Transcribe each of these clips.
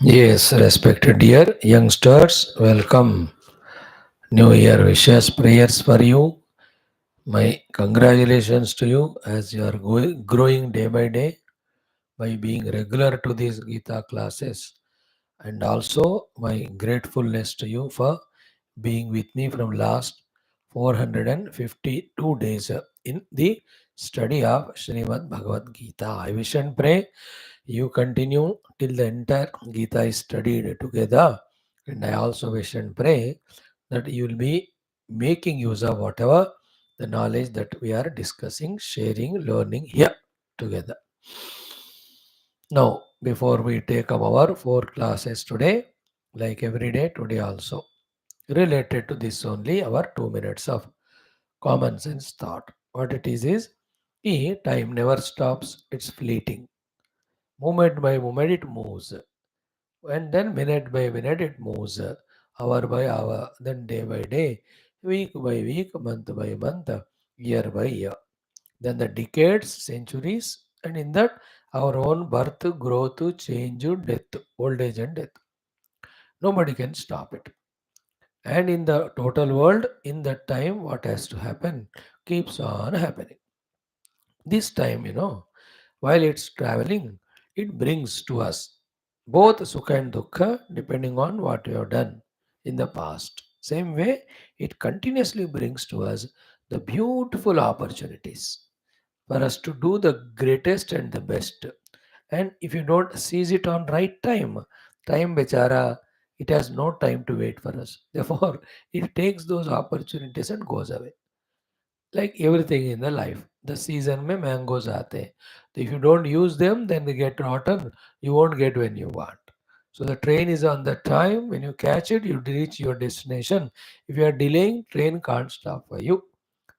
Yes, respected dear youngsters, welcome. New Year wishes, prayers for you. My congratulations to you as you are growing day by day by being regular to these Gita classes. And also my gratefulness to you for being with me from last 452 days in the study of Srimad Bhagavad Gita. I wish and pray you continue till the entire Gita is studied together. And I also wish and pray that you will be making use of whatever the knowledge that we are discussing, sharing, learning here together. Now, before we take up our four classes today, like every day, today also, related to this only, our 2 minutes of common sense thought. What it is, time never stops, it's fleeting. Moment by moment, it moves. And then minute by minute it moves, hour by hour, then day by day, week by week, month by month, year by year. Then the decades, centuries, and in that our own birth, growth, change, death, old age and death. Nobody can stop it. And in the total world, in that time, what has to happen keeps on happening. This time, while it's traveling, it brings to us both sukha and dukkha depending on what we have done in the past. Same way, it continuously brings to us the beautiful opportunities for us to do the greatest and the best. And if you don't seize it on right time bechara, it has no time to wait for us. Therefore, it takes those opportunities and goes away. Like everything in the life, the season mein mangoes aate hain. So if you don't use them, then they get rotten. You won't get when you want. So the train is on the time. When you catch it, you reach your destination. If you are delaying, train can't stop for you.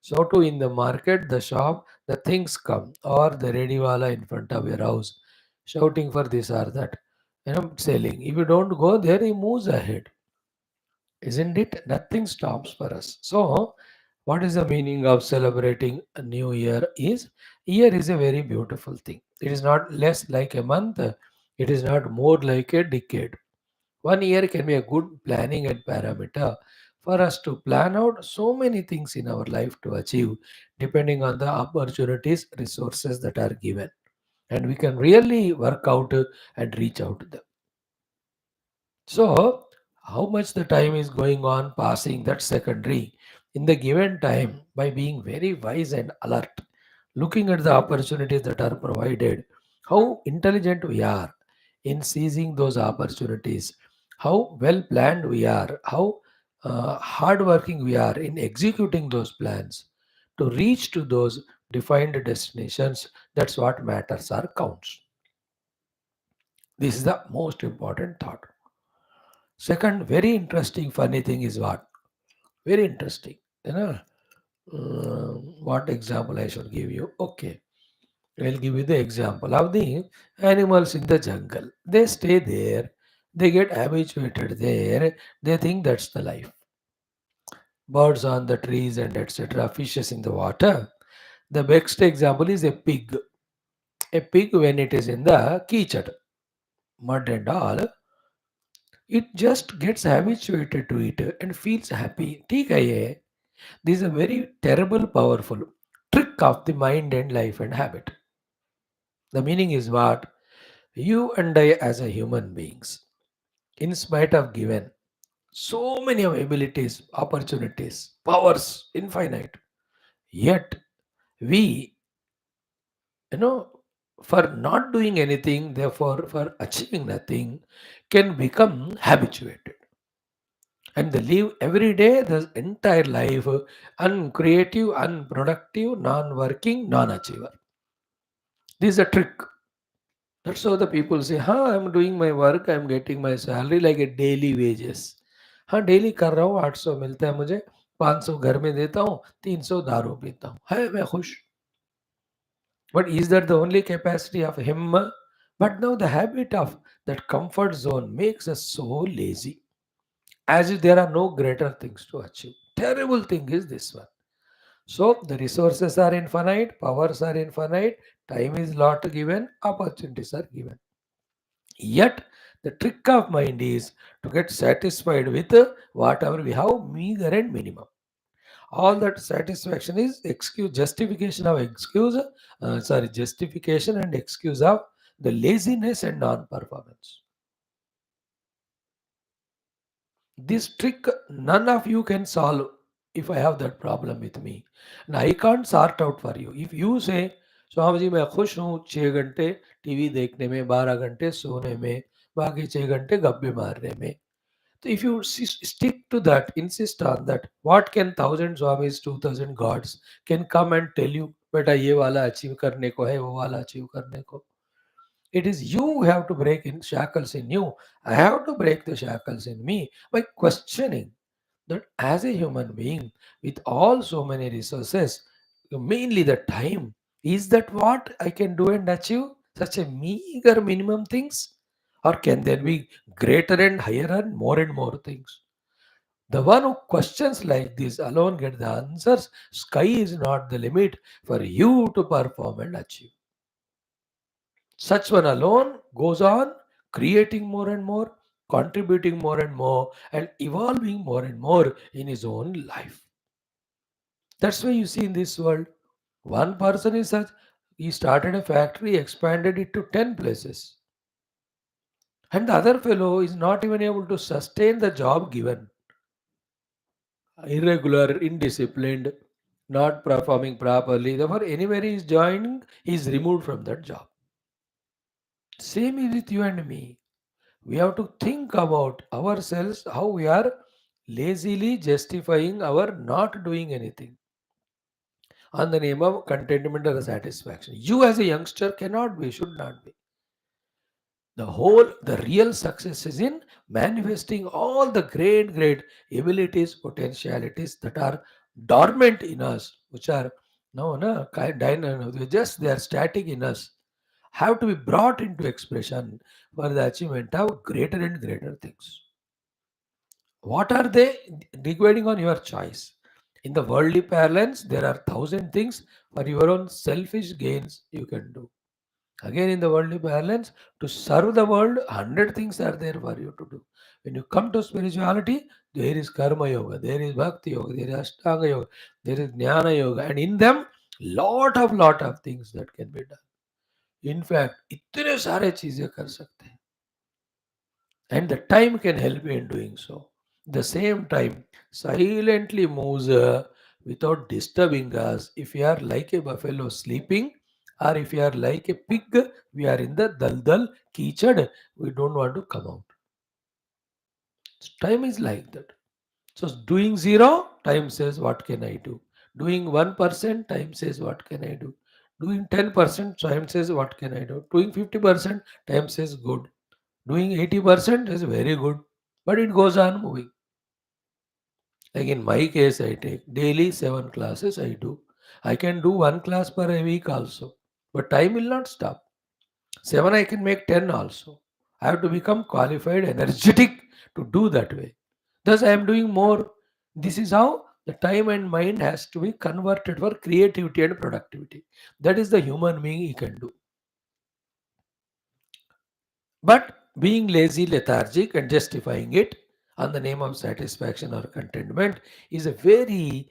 So too in the market, the shop, the things come, or the ready wala in front of your house, shouting for this or that, selling. If you don't go there, he moves ahead, isn't it? Nothing stops for us. So what is the meaning of celebrating a new year is year is a very beautiful thing. It is not less like a month, it is not more like a decade. 1 year can be a good planning and parameter for us to plan out so many things in our life to achieve depending on the opportunities, resources that are given. And we can really work out and reach out to them. So, how much the time is going on passing, that's secondary. In the given time, by being very wise and alert, looking at the opportunities that are provided, how intelligent we are in seizing those opportunities, how well planned we are, how hardworking we are in executing those plans to reach to those defined destinations. That's what matters or counts. This is the most important thought. Second, very interesting, funny thing is what? Very interesting. You know, what example I should give you? Okay, I'll give you the example of the animals in the jungle. They stay there, they get habituated there, they think that's the life. Birds on the trees and etc., fishes in the water. The best example is a pig. A pig, when it is in the kitchen, mud and all, it just gets habituated to it and feels happy. ठीक है ये. This is a very terrible, powerful trick of the mind and life and habit. The meaning is what? You and I, as a human beings, in spite of given so many of abilities, opportunities, powers, infinite, yet we, for not doing anything, therefore for achieving nothing, can become habituated. And they live every day, the entire life, uncreative, unproductive, non-working, non-achiever. This is a trick. That's how the people say, हाँ I'm doing my work, I'm getting my salary like a daily wages. हाँ daily कर रहा हूँ, 800 मिलता है मुझे, 500 घर में देता हूँ, 300 दारू पीता हूँ, है मैं खुश. But is that the only capacity of him? But now the habit of that comfort zone makes us so lazy, as if there are no greater things to achieve. Terrible thing is this one. So the resources are infinite, powers are infinite, time is lot given, opportunities are given. Yet The trick of mind is to get satisfied with whatever we have, meager and minimum. All that satisfaction is excuse, justification of excuse, justification and excuse of the laziness and non-performance. This trick none of you can solve if I have that problem with me. And I can't sort out for you. If you say, Swami ji मैं खुश हूँ 6 घंटे TV देखने में, 12 घंटे सोने में, बाकी 6 घंटे गप्पे मारने में. So if you stick to that, insist on that, what can thousand swamis, 2000 gods can come and tell you, बेटा ये वाला अचीव करने को है, वो वाला अचीव करने को. It is you who have to break in shackles in you. I have to break the shackles in me by questioning that as a human being with all so many resources, mainly the time, is that what I can do and achieve? Such a meager minimum things? Or can there be greater and higher and more things? The one who questions like this alone get the answers. Sky is not the limit for you to perform and achieve. Such one alone goes on creating more and more, contributing more and evolving more and more in his own life. That's why you see in this world, one person is such, he started a factory, expanded it to 10 places. And the other fellow is not even able to sustain the job given. Irregular, indisciplined, not performing properly. Therefore, anywhere he is joining, he is removed from that job. Same is with you and me. We have to think about ourselves how we are lazily justifying our not doing anything on the name of contentment or satisfaction. You as a youngster cannot be, should not be. The real success is in manifesting all the great abilities, potentialities that are dormant in us, which are just they are static in us, have to be brought into expression for the achievement of greater and greater things. What are they? Depending on your choice. In the worldly parlance, there are thousand things for your own selfish gains you can do. Again, in the worldly balance, to serve the world, 100 things are there for you to do. When you come to spirituality, there is karma yoga, there is bhakti yoga, there is ashtanga yoga, there is jnana yoga, and in them, lot of things that can be done. In fact, इतने सारे चीजें कर सकते हैं, and the time can help you in doing so. The same time silently moves without disturbing us. If we are like a buffalo sleeping, or if we are like a pig, we are in the daldal, kichad, we don't want to come out. So time is like that. So doing zero, time says, what can I do? Doing 1%, time says, what can I do? Doing 10%, time says, what can I do? Doing 50%, time says, good. Doing 80% is very good, but it goes on moving. Like in my case, I take daily 7 classes. I do. I can do 1 class per a week also, but time will not stop. 7, I can make 10 also. I have to become qualified, energetic to do that way. Thus, I am doing more. This is how the time and mind has to be converted for creativity and productivity. That is the human being he can do. But being lazy, lethargic, and justifying it on the name of satisfaction or contentment is a very,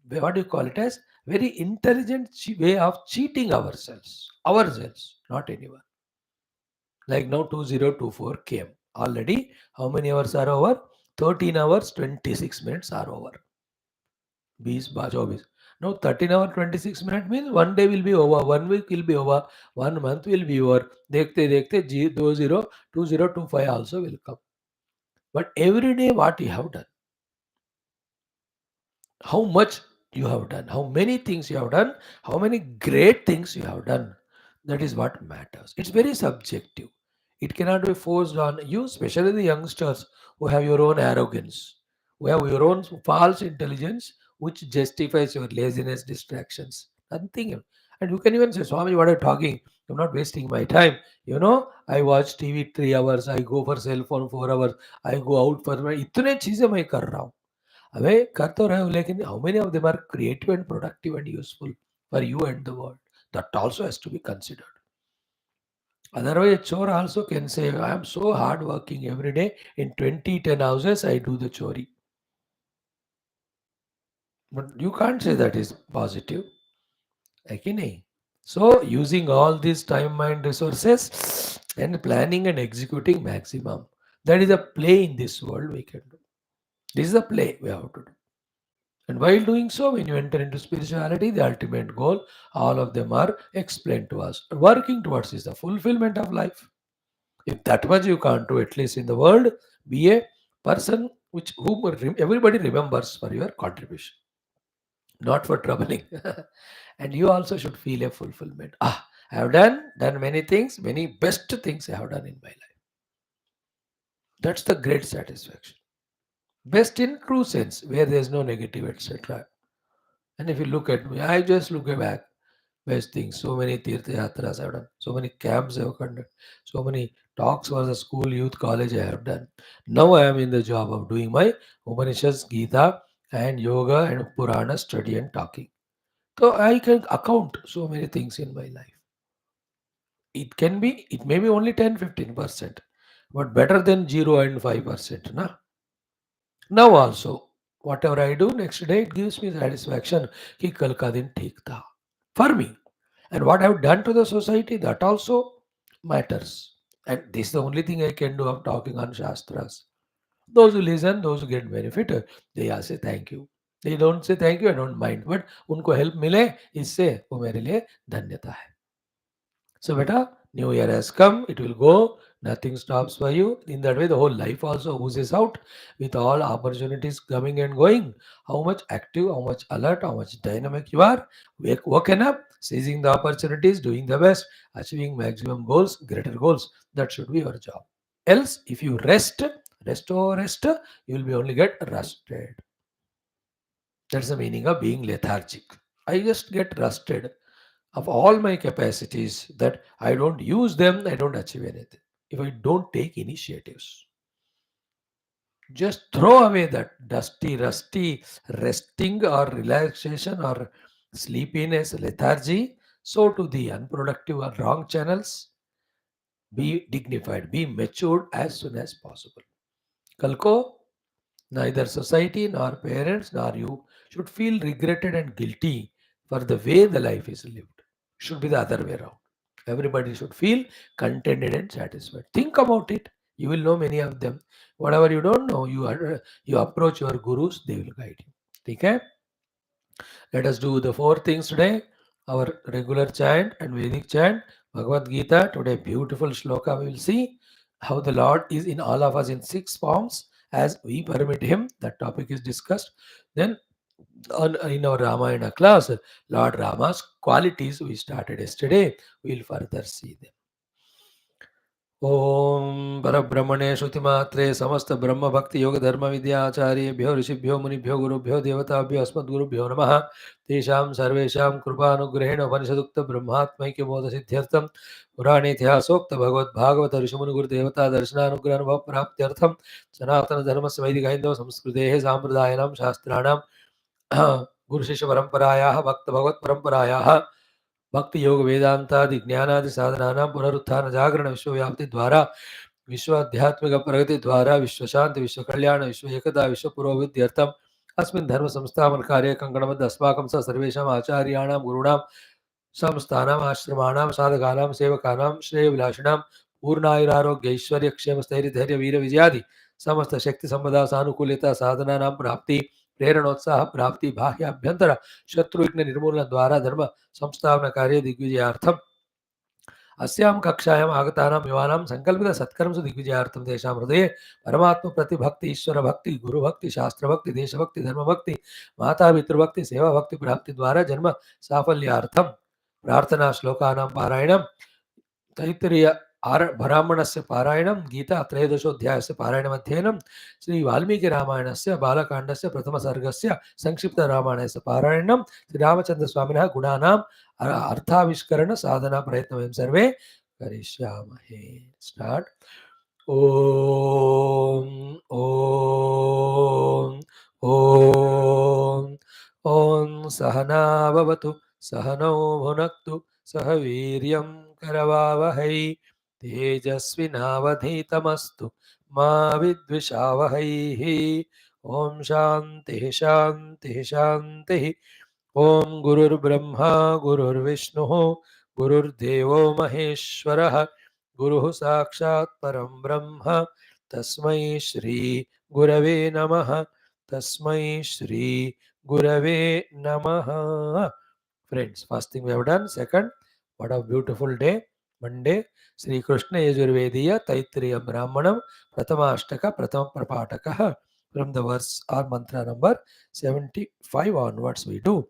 what do you call it as? Very intelligent way of cheating ourselves, not anyone. Like now 2024 came. Already, how many hours are over? 13 hours, 26 minutes are over. 20 24. Now 13 hour 26 minutes means one day will be over, 1 week will be over, 1 month will be over. देखते देखते 2025 also will come. But every day what you have done, how much you have done, how many things you have done, how many great things you have done. That is what matters. It's very subjective. It cannot be forced on you, especially the youngsters who have your own arrogance, who have your own false intelligence, which justifies your laziness, distractions, nothing else. And you can even say, Swami, what are you talking? I'm not wasting my time. I watch TV 3 hours, I go for cell phone 4 hours, I go out for my इतने चीजें मैं कर रहा हूँ. अबे कर तो रहे हो लेकिन how many of them are creative and productive and useful for you and the world? That also has to be considered. Otherwise, a chore also can say, I am so hard working every day. In 10 houses, I do the chori. But you can't say that is positive. है कि नहीं? So, using all these time, mind, resources and planning and executing maximum. That is a play in this world we can do. This is a play we have to do. And while doing so, when you enter into spirituality, the ultimate goal, all of them are explained to us. Working towards is the fulfillment of life. If that much you can't do, at least in the world, be a person which whom everybody remembers for your contribution, not for troubling. And you also should feel a fulfillment. Ah, I have done many things, many best things I have done in my life. That's the great satisfaction. Best in true sense, where there is no negative, etc. And if you look at me, I just look back. Best things. So many Tirtha Yatras I have done. So many camps I have conducted. So many talks for the school, youth, college I have done. Now I am in the job of doing my Upanishads, Geetha, and yoga and Purana study and talking. So I can account so many things in my life. It may be only 10-15%, but better than 0 and 5%. Na? Now also, whatever I do next day, it gives me satisfaction. Ki kal ka din theek tha. For me. And what I've done to the society, that also matters. And this is the only thing I can do of talking on Shastras. Those who listen, those who get benefit, they all say thank you. They don't say thank you, I don't mind. But उनको help मिले इससे वो मेरे लिए धन्यता है. So beta, new year has come, it will go, nothing stops for you. In that way, the whole life also oozes out with all opportunities coming and going. How much active, how much alert, how much dynamic you are, woken up, seizing the opportunities, doing the best, achieving maximum goals, greater goals. That should be your job. Else, if you rest, you will be only get rusted. That's the meaning of being lethargic. I just get rusted of all my capacities that I don't use them, I don't achieve anything. If I don't take initiatives, just throw away that dusty, rusty resting or relaxation or sleepiness, lethargy. So to the unproductive or wrong channels, be dignified, be matured as soon as possible. Kalko, neither society nor parents nor you should feel regretted and guilty for the way the life is lived. Should be the other way around. Everybody should feel contented and satisfied. Think about it. You will know many of them. Whatever you don't know, you approach your gurus, they will guide you. Okay? Let us do the four things today. Our regular chant and Vedic chant, Bhagavad Gita. Today, beautiful shloka. We will see how the Lord is in all of us in six forms as we permit Him. That topic is discussed. Then, in our Ramayana class, Lord Rama's qualities we started yesterday. We will further see them. ओम परब्रह्मणे श्रुतिमात्रे समस्त ब्रह्म भक्ति योग धर्म विद्याचार्येभ्यो ऋषिभ्यो मुनिभ्यो गुरुभ्यो देवताभ्यो अस्मद्गुरुभ्यो नमः तेषां सर्वेषां कृपानुग्रहेण उपनिषदुक्त ब्रह्मात्मैक्य बोध सिद्ध्यर्थं पुराणे इतिहासोक्त भगवद्भागवत ऋषिमुनिगुरुदेवता दर्शनानुग्रह प्राप्त्यर्थं सनातन धर्मस्य वैदिक हैन्दव संस्कृतेः साम्प्रदायानां शास्त्राणां गुरुशिष्य परंपरायाः भक्त भगवत परंपरायाः भक्ति योग वेदांतादि ज्ञानादि साधनानां पुनरुत्थान जागरण विश्वव्याप्ति द्वारा विश्व आध्यात्मिक प्रगति द्वारा विश्व शांति विश्व कल्याण विश्व एकता विश्व पुरोभित्यर्थम अस्मिन् धर्म संस्थापन कार्य कंकणबद्ध अस्माकं स सर्वेषाम् आचार्याणां गुरूणां संस्थानाम् आश्रमाणां साधकानां सेवकानां श्रेयविलासिनां पूर्णायुरारोग्य ऐश्वर्य क्षेम स्थैर्य धैर्य वीर विजयादि समस्त शक्ति संपदा सानुकूलता साधनानां प्राप्ति प्रेरणोत्साह प्राप्ति बाह्य अभ्यंतर शत्रु विघ्न निर्मूलन द्वारा धर्म संस्थापन कार्य दिग्विजयार्थम अस्यां कक्षायाम् आगतानां युवानां संकल्पित सत्कर्मसु दिग्विजयार्थं तेषां हृदये परमात्म प्रतिभक्ति ईश्वर भक्ति गुरु भक्ति शास्त्र भक्ति देशभक्ति धर्म भक्ति माता पितृभक्ति सेवा भक्ति प्राप्ति द्वारा जन्म साफल्यार्थं प्रार्थना श्लोकानां पारायणं तैत्तिरीय ब्राह्मणस्य पारायणं गीता त्रयोदशोऽध्यायस्य पारायणमध्ययनं श्री वाल्मीकि रामायणस्य बालकाण्डस्य प्रथमसर्गस्य संक्षिप्त रामायणस्य पारायणं श्रीरामचन्द्रस्वामिनः गुणानाम् अर्थाविष्करण साधना प्रयत्न वयं सर्वे करिष्यामहे. स्टार्ट. ओम ओम ओम ओम सहना भवतु सहनौ भुनक्तु सह वीर्यं करवावहै तेजस्विनावधीतमस्तु मा विद्विषावहैः। ॐ शान्तिः शान्तिः शान्तिः। ॐ गुरुर्ब्रह्मा गुरुर्विष्णुः गुरुर्देवो महेश्वरः गुरुः साक्षात् परं ब्रह्म तस्मै श्री गुरवे नमः। तस्मै श्री गुरवे नमः. Friends, first thing we have done. Second, what a beautiful day. Monday, Sri Krishna Yajurvediya Taittiriya Brahmanam Pratama Ashtaka Pratama Prapataka. From the verse or mantra number 75 onwards we do.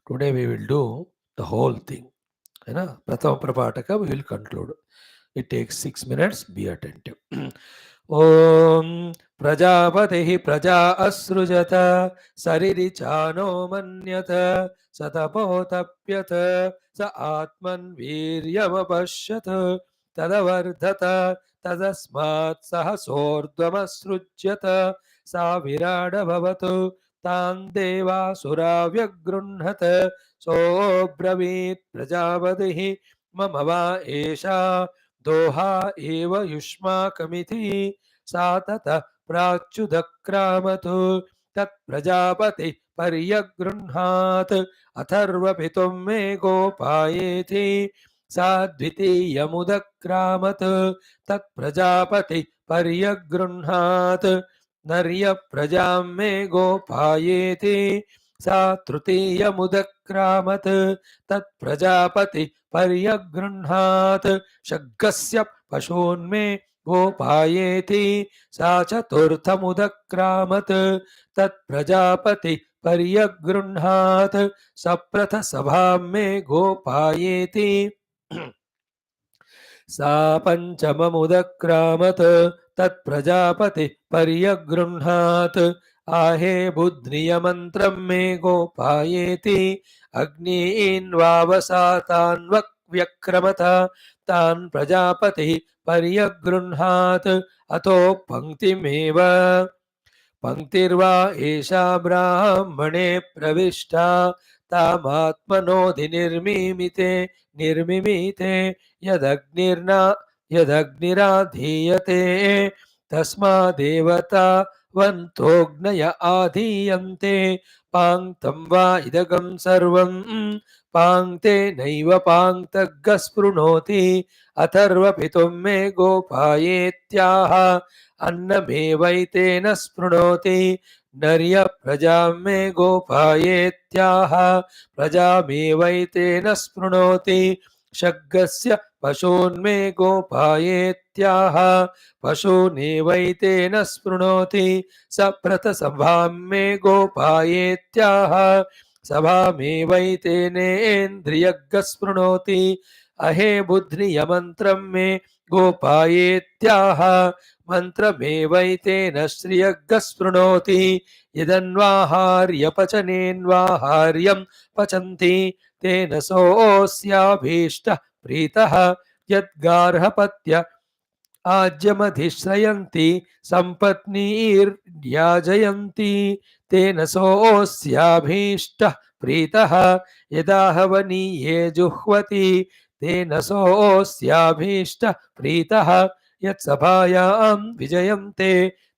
Today we will do the whole thing. Pratama Prapataka we will conclude. It takes 6 minutes. Be attentive. ॐ प्रजापतिः प्रजा असृजत सरिरिचानो मन्यत सतपोतप्यत स आत्मन्वीर्यमपश्यत् तदवर्धत तदस्मात् सहसोर्ध्वमसृज्यत सा विराड भवतु तान् देवासुरा व्यगृह्णत सोऽब्रवीत् प्रजापतिः मम वा एषा दोहा एव युष्माकमिति सा ततः प्राच्युदक्रामतु तत्प्रजापति पर्यगृह्णात् अथर्वपितुं मे गोपायेति सा द्वितीयमुदक्रामत् तत्प्रजापति पर्यगृह्णात् नर्यप्रजां मे गोपायेति सा तृतीयमुदक्रामत् तत्प्रजापति पर्यगृह्णात् शग्गस्य पशून्मे गोपायेति सा चतुर्थमुदक्रामत् तत्प्रजापति पर्यगृह्णात् सप्रथसभां मे गोपायेति सा पञ्चममुदक्रामत् तत्प्रजापति पर्यगृह्णात् आहे बुद्ध्रियमन्त्रं मे गोपायेति अग्नीन्वावसातान् व्यक्रमत तान् प्रजापतिः पर्यगृह्णात् अतो पङ्क्तिमेव पङ्क्तिर्वा एषा ब्राह्मणे प्रविष्टा तामात्मनोधि निर्मिमीते यदग्निराधीयते तस्मादेवतावन्तोऽग्नय आधीयन्ते पाङ्क्तं वा इदगं सर्वं पाङ्क्तेनैव पाङ्क्तग्गः स्पृणोति अथर्वपितुं मे गोपायेत्याह अन्नमेवैतेन स्पृणोति नर्यप्रजां मे गोपायेत्याह प्रजामेवैतेन स्पृणोति शग्गस्य पशून्मे गोपायेत्याह पशूनेवैतेन स्पृणोति सप्रथसभां मे गोपायेत्याह सभामेवैतेनेन्द्रियग्गः स्पृणोति अहे बुद्ध्रियमन्त्रं मे गोपायेत्याह मन्त्रमेवैतेन श्रियग्गः स्पृणोति यदन्वाहार्यपचनेन्वाहार्यं पचन्ति तेन सोऽस्याभीष्टः प्रीतः यद्गार्हपत्य आज्यमधिश्रयन्ति सम्पत्नीर्याजयन्ति तेन सोऽस्याभीष्टः प्रीतः यदाहवनीये जुह्वति तेन सोऽस्याभीष्टः प्रीतः यत्सभायां विजयन्ते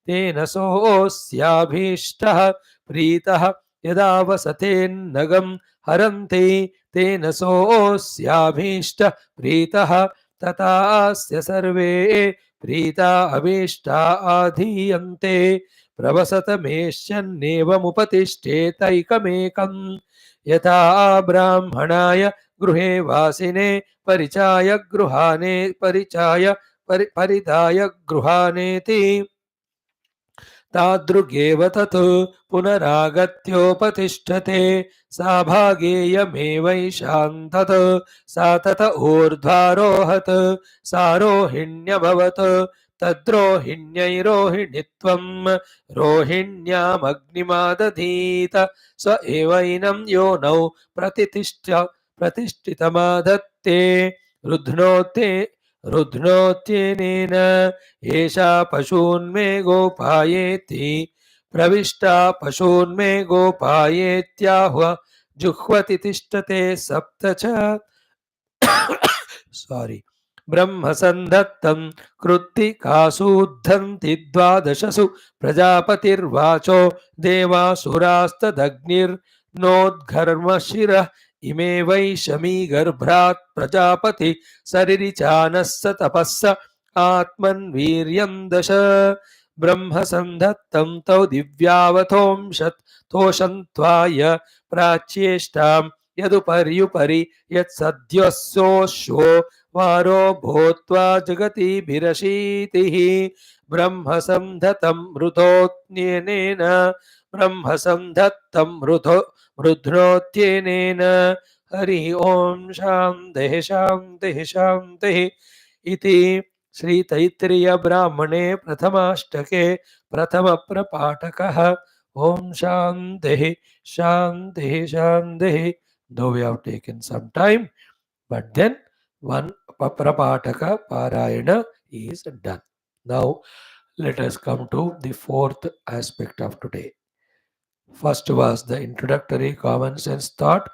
तेन सोऽस्याभीष्टः प्रीतः यदा वसतेन्नगं हरन्ति तेन सोऽस्याभीष्टः प्रीतः ततास्य सर्वे प्रीता अभीष्टा आधीयन्ते प्रवसतमेष्यन्नेवमुपतिष्ठेतैकमेकं यथा ब्राह्मणाय गृहे वासिने परिचाय गृहाणे परिधाय गृहाणेति तादृगेव तत् पुनरागत्योपतिष्ठते सा भागेयमेवैषां तत् सा तत ऊर्ध्वारोहत् सारोहिण्यभवत् तद्रोहिण्यैरोहिणीत्वं रोहिण्यामग्निमादधीत स एवैनं योनौ प्रतिष्ठितमादत्ते रुध्नोत्यनेन एषा पशून्मे गोपायेति प्रविष्टा पशून्मे गोपायेत्याहुः जुह्वति तिष्ठते सप्त च ब्रह्म संदत्तं कृत्तिकासूद्धन्ति द्वादशसु प्रजापतिर्वाचो देवासुरास्तदग्निर्नोद्घर्मशिरः इमे वै शमीगर्भ्रात् प्रजापति सरिरिचानः स तपःस आत्मन्वीर्यं दश ब्रह्म संधत्तं तौ दिव्यावतोंशत् तोषन्त्वाय प्राच्येष्टां यदुपर्युपरि यत्सद्योऽसोऽश्वो वारो भूत्वा जगतीभिरशीतिः ब्रह्म संधतं मृतोऽन्येनेन ब्रह्म संधत्तं मृध्नोत्येनेन हरि ओम शान्तिः शान्तिः शान्तिः इति श्री तैत्तिरीय ब्राह्मणे प्रथमाष्टके प्रथम प्रपाठकः ओम शान्तिः शान्तिः शान्तिः. Though we have taken some time, but then one Prapataka Parayana is done. Now let us come to the fourth aspect of today. First was the introductory common sense thought,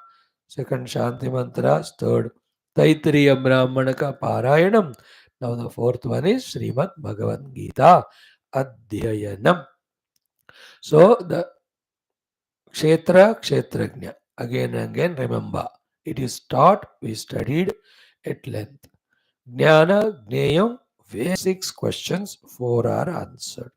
second Shanti Mantras, third Taittiriya Brahmanaka Parayanam. Now the fourth one is Srimad Bhagavad Gita Adhyayanam. So the Kshetra Kshetrajna, again and again remember, it is taught, we studied at length. Jnana, Gneyam, where 6 questions, 4 are answered.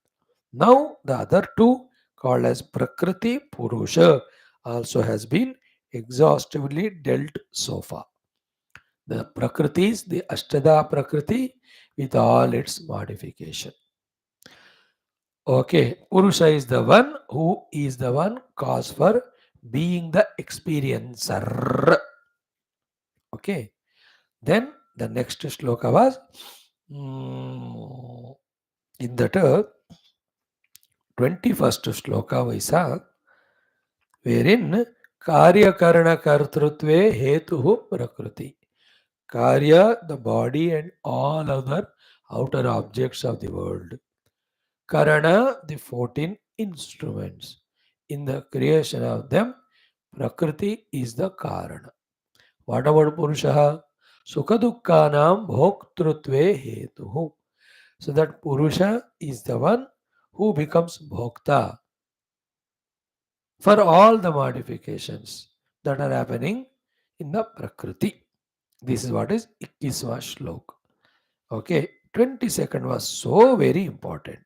Now the other two, called as Prakriti Purusha, also has been exhaustively dealt so far. The Prakriti is the Ashtada Prakriti with all its modification. Okay, Purusha is the one who is the one cause for being the experiencer. Okay, then the next shloka was in that 21st shloka we saw, wherein Karya Karana Kartrutve Hetuhu Prakriti. Karya, the body and all other outer objects of the world. Karana, the 14 instruments. In the creation of them, Prakriti is the Karana. What about Purusha? Sukadukkanam bhoktrutve hetuhu. So that Purusha is the one who becomes Bhokta for all the modifications that are happening in the Prakriti. This is what is 21st Shlok. Okay, 22nd was so very important.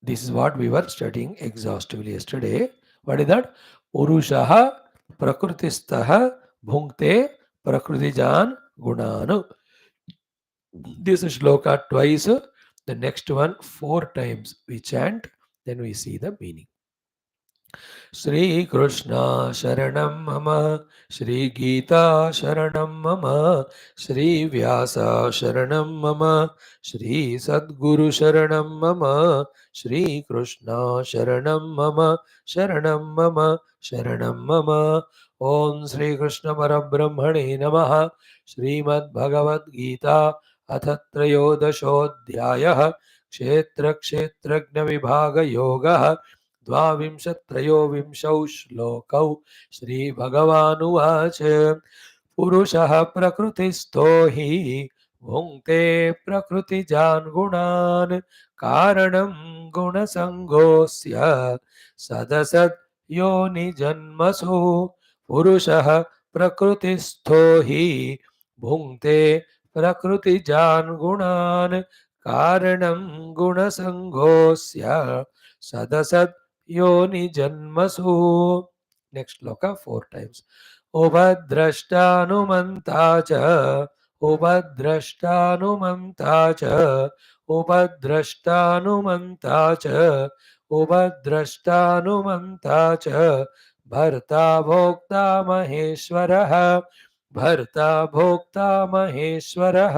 This is what we were studying exhaustively yesterday. What is that? Purushaha Prakritistaha Bhunkte Prakritijan Gunanu. This shloka twice, the next one 4 times we chant, then we see the meaning. Shri Krishna Sharanam Mama, Shri Geetha Sharanam Mama, Shri Vyasa Sharanam Mama, Shri Sadguru Sharanam Mama, Shri Krishna Sharanam Mama, Sharanam Mama, Sharanam Mama. Om Shri Krishna Parabrahmane Namaha. Srimad Bhagavad Gita अथ क्षेत्र क्षेत्रज्ञ विभाग योगः द्वाविंशत्रयोविंशौ श्लोकौ श्रीभगवानुवाच पुरुषः प्रकृतिस्थो हि भुङ्क्ते प्रकृतिजान् गुणान् कारणं गुणसङ्गोऽस्य सदसद् योनिजन्मसु पुरुषः प्रकृतिस्थो हि भुङ्क्ते प्रकृतिजान् गुणान् कारणं गुणसङ्गोऽस्य सदसत् योनिजन्मसु. Next shloka 4 times. उपद्रष्टानुमन्ता च उपद्रष्टानुमन्ता च उपद्रष्टानुमन्ता च उपद्रष्टानुमन्ता च भर्ता भोक्ता महेश्वरः भर्ता भोक्ता महेश्वरः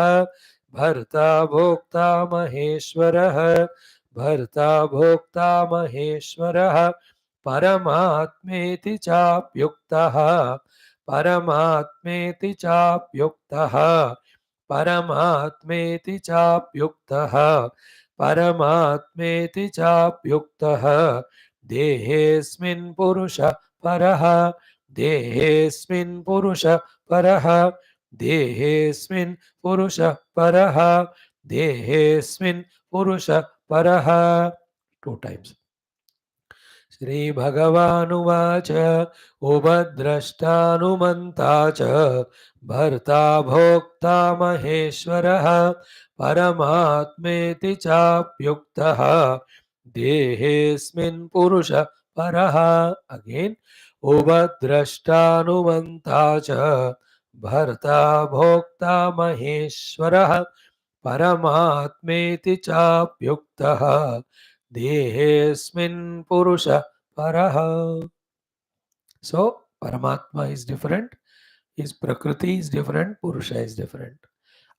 भर्ता भोक्ता महेश्वरः भर्ता भोक्ता महेश्वरः परमात्मेति चाप्युक्तः परमात्मेति चाप्युक्तः परमात्मेति चाप्युक्तः परमात्मेति चाप्युक्तः देहेऽस्मिन् पुरुषः परः देहेऽस्मिन् पुरुषः परः Dehesmin Purusha Paraha. Dehesmin Purusha Paraha. Two times. श्रीभगवानुवाच उपद्रष्टानुमन्ता च भर्ता भोक्ता महेश्वरः परमात्मेति चाप्युक्तः देहेऽस्मिन् पुरुषः परः. अगेन उपद्रष्टानुमन्ता च भर्ता भोक्ता महेश्वरः परमात्मेति चाप्युक्तः देहेऽस्मिन् पुरुषः परः. So Paramatma is different, his Prakriti is different, Purusha is different.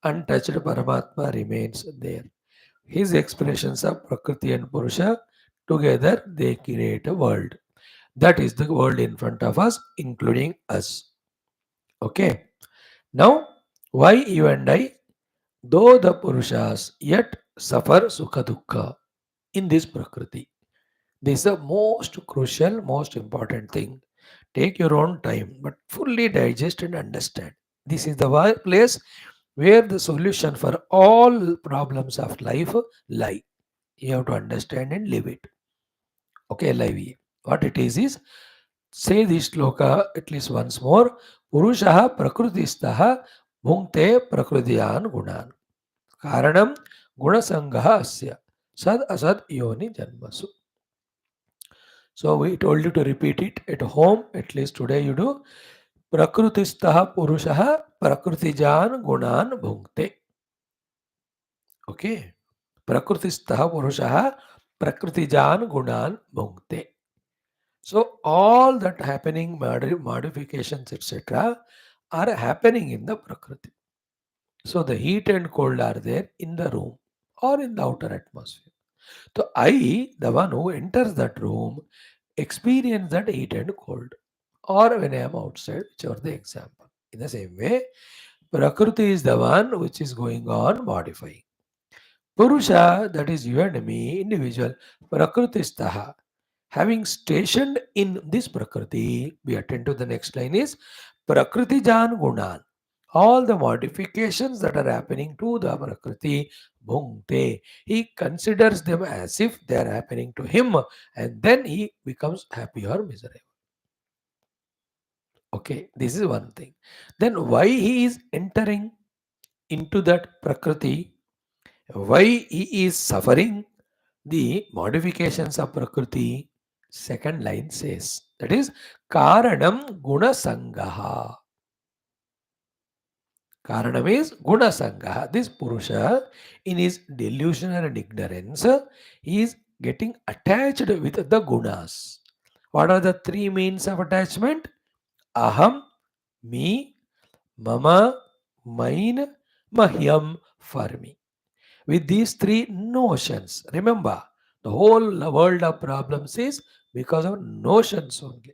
Untouched Paramatma remains there. His expressions of Prakriti and Purusha together they create a world. That is the world in front of us, including us. Okay. Now, why you and I, though the Purushas, yet suffer Sukha Dukkha in this Prakriti? This is the most crucial, most important thing. Take your own time, but fully digest and understand. This is the place where the solution for all problems of life lie. You have to understand and live it. Okay, live it. What it is say this shloka at least once more. Purushaha prakrutistaha bhunkte prakritiyan gunan. Karanam gunasangaha asya. Sad asad yoni janmasu. So we told you to repeat it at home, at least today you do. Prakrutistaha purushaha prakritijan gunan bhunkte. Okay. Prakritistaha purushaha prakritijan gunan bhunkte. So all that happening, modifications, etc., are happening in the Prakriti. So the heat and cold are there in the room or in the outer atmosphere. So I, the one who enters that room, experience that heat and cold. Or when I am outside, whichever the example. In the same way, Prakriti is the one which is going on modifying. Purusha, that is you and me, individual, Prakritistaha. Having stationed in this Prakriti, we attend to the next line is Prakriti Jan Gunan. All the modifications that are happening to the Prakriti, Bhungte, he considers them as if they are happening to him and then he becomes happy or miserable. Okay, this is one thing. Then why he is entering into that Prakriti, why he is suffering the modifications of Prakriti, second line says, that is Karanam Guna Sangaha. Karanam is Guna Sangaha. This Purusha, in his delusion and ignorance, he is getting attached with the Gunas. What are the three means of attachment? Aham, me, mama, mine, mahyam, for me. With these three notions, remember, the whole world of problems is because of notions only.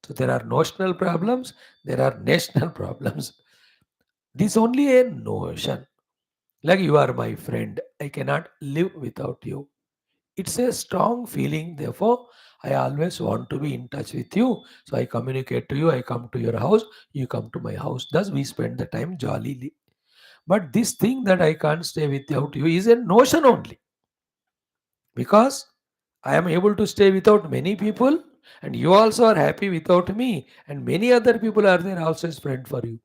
So there are notional problems, there are national problems. This only a notion. Like you are my friend, I cannot live without you. It's a strong feeling, therefore, I always want to be in touch with you. So I communicate to you, I come to your house, you come to my house. Thus we spend the time jollily. But this thing that I can't stay without you is a notion only. Because I am able to stay without many people, and you also are happy without me, and many other people are there also as friend for you.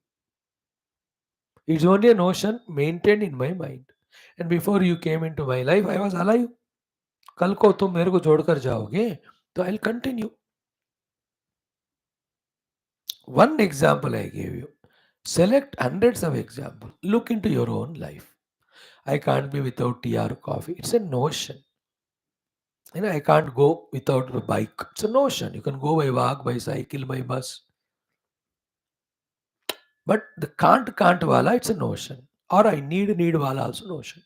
It's only a notion maintained in my mind. And before you came into my life, I was alive. कल को तुम मेरे को छोड़कर जाओगे तो I'll continue. One example I gave you. Select hundreds of examples. Look into your own life. I can't be without tea or coffee. It's a notion. I can't go without a bike. It's a notion. You can go by walk, by cycle, by bus. But the can't wala, it's a notion. Or I need wala also notion.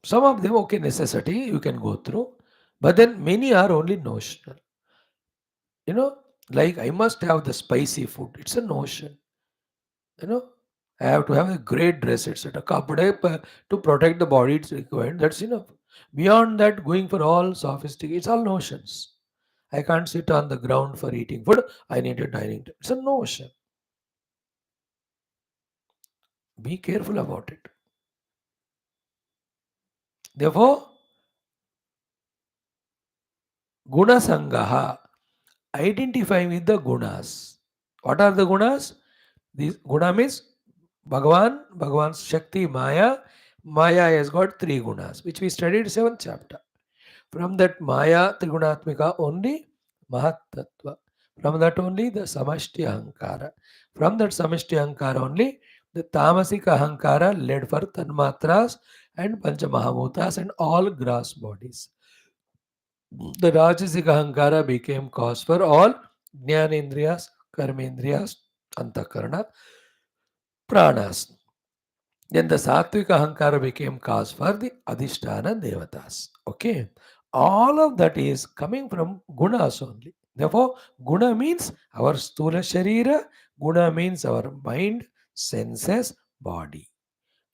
Some of them, okay, necessity, you can go through. But then many are only notional. You know, like I must have the spicy food. It's a notion. You know, I have to have a great dress, etc. To protect the body, it's required. That's enough. Beyond that, going for all sophisticated, it's all notions. I can't sit on the ground for eating food. I need a dining table. It's a notion. Be careful about it. Therefore, guna sangaha, identify with the gunas. What are the gunas? These guna means Bhagavan's Shakti, Maya. Maya has got three gunas, which we studied 7th chapter. From that Maya Trigunatmika only Mahat Tattva. From that only the Samashti Ahankara. From that Samashti Ahankara only the Tamasika Ahankara led for Tanmatras and Panchamahabhutas and all gross bodies. The Rajasic Ahankara became cause for all Jnanendriyas, Karmendriyas, Antakarana, Pranas. Then the Sattvic Ahankara became cause for the Adhisthana Devatas. Okay. All of that is coming from gunas only. Therefore, guna means our Stula Sharira, guna means our mind, senses, body.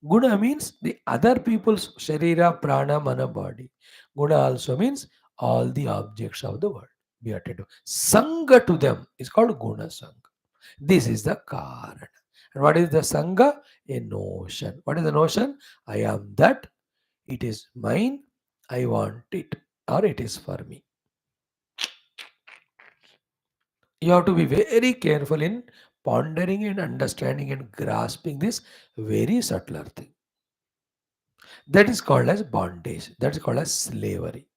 Guna means the other people's Sharira, Prana, Mana, body. Guna also means all the objects of the world. We are to do. Sangha to them is called Guna Sangha. This is the Karana. And what is the Sangha? A notion. What is the notion? I am that. It is mine. I want it. Or it is for me. You have to be very careful in pondering and understanding and grasping this very subtler thing. That is called as bondage. That is called as slavery.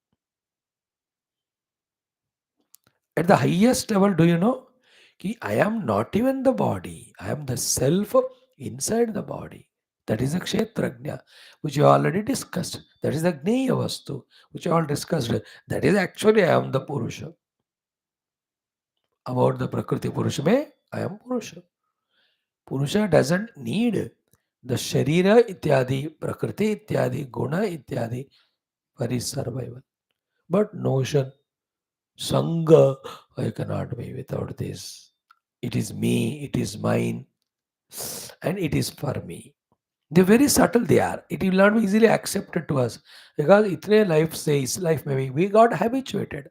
At the highest level, do you know? I am not even the body. I am the self inside the body. That is the Kshetrajna, which you already discussed. That is the Gneya Vastu, which you all discussed. That is actually I am the Purusha. About the Prakriti Purusha, I am Purusha. Purusha doesn't need the Sharira ityadi, Prakriti ityadi, Guna ityadi for his survival. But notion, Sangha, I cannot be without this. It is me, it is mine, and it is for me. They're very subtle they are. It will not be easily accepted to us. Because itne life says, life maybe, we got habituated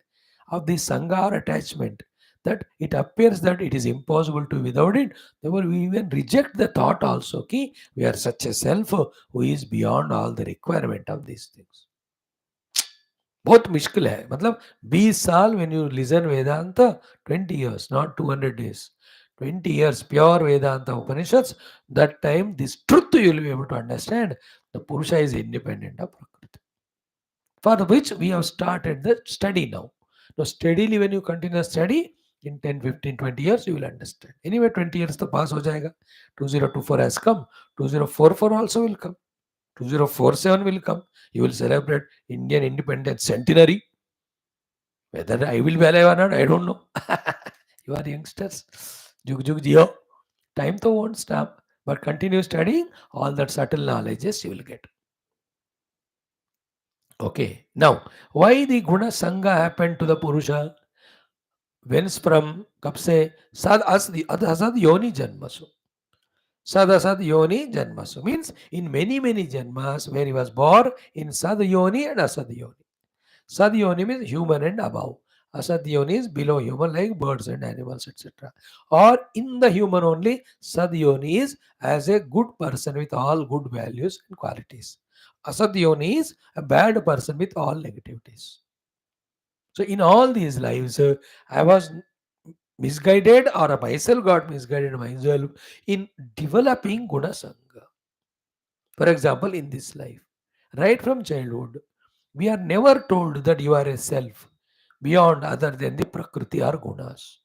of this Sangha or attachment that it appears that it is impossible to without it. Therefore, we even reject the thought also. Okay? We are such a self who is beyond all the requirement of these things. बहुत मुश्किल है मतलब 20 साल when you listen Vedanta 20 years not 200 days 20 years pure Vedanta Upanishads that time this truth you will be able to understand the Purusha is independent of Prakriti for which we have started the study now steadily when you continue the study in 10 15 20 years you will understand anyway 20 years to pass ho jayega 2024 has come 2044 also will come 2047 will come. You will celebrate Indian independence centenary. Whether I will be alive or not, I don't know. You are youngsters. Jug jug jiyo. Time to won't stop. But continue studying. All that subtle knowledges you will get. Okay. Now, why the Guna Sangha happened to the Purusha? Whence from Kapse Sad Asad Yoni Janmasu. Sadasad Yoni Janmasu means in many Janmas where he was born in Sad Yoni and Asad Yoni. Sad Yoni means human and above. Asad Yoni is below human like birds and animals etc. Or in the human only Sad Yoni is as a good person with all good values and qualities. Asad Yoni is a bad person with all negativities. So in all these lives, I was misguided or myself got misguided myself in developing Guna Sangha. For example, in this life, right from childhood, we are never told that you are a self beyond other than the Prakriti or Gunas.